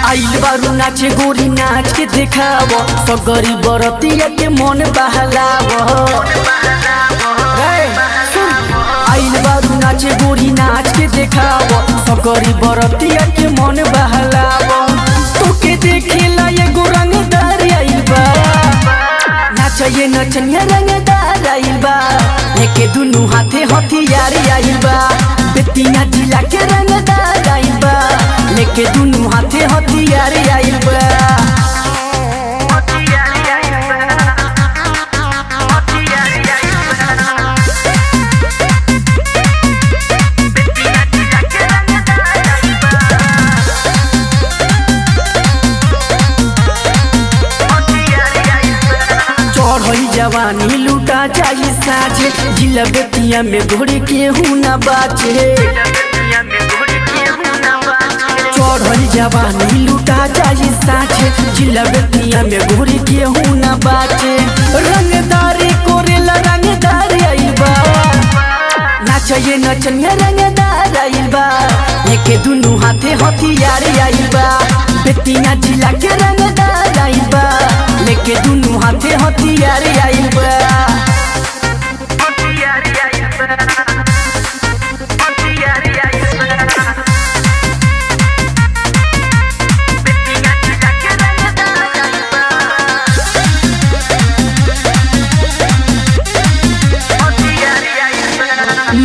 आइल बारू नाचे गोरी नाच के देखाव सगरी बरतिया के मन बहलाव। आइल बारू नाचे गोरी नाच के देखाव सगरी बरतिया के मन बहलाव। तोके देखेला एगो रंगदार आइल बा नाचे नचनिया रंगदार आइल बा लेके दुनु हाथे हथियार आइल बा बेतिया जिला के रंगदार आइल बा लेके दुनु हाथे हथियार आइल बा। चढ़ई जवानी लूटा जाई साझे जिला बेतिया में घोड़ी केहू ना बाचे। चढ़ई जवानी लूटा जाई साझे जिला बेतिया में घोड़ी केहू ना बाचे। रंगदारी कोरेला रंगदार आइल बा नाचे नचनिया रंगदार आइल बा लेके दुनु हाथे हथियार आइल बा बेतिया जिला के रंगदार आइल बा लेके दुनु हाथे हथियार आइल बा।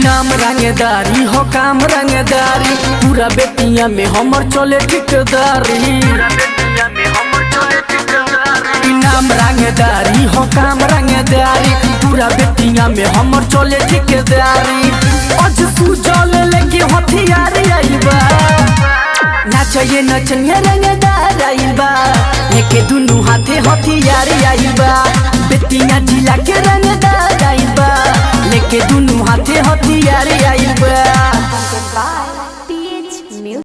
नाम रंगदारी हो काम रंगदारी पूरा बेतिया में हमर चले ठिकदारी। नाम रंगदारी हो काम रंगदारी पूरा बेतिया में हमर चले ठिकदारी। आज सुजल लेके हथियार आइल बा नाचे नचनिया रंगदार आइल बा लेके दुनु हाथे हथियार आइल बा बेतिया जिला के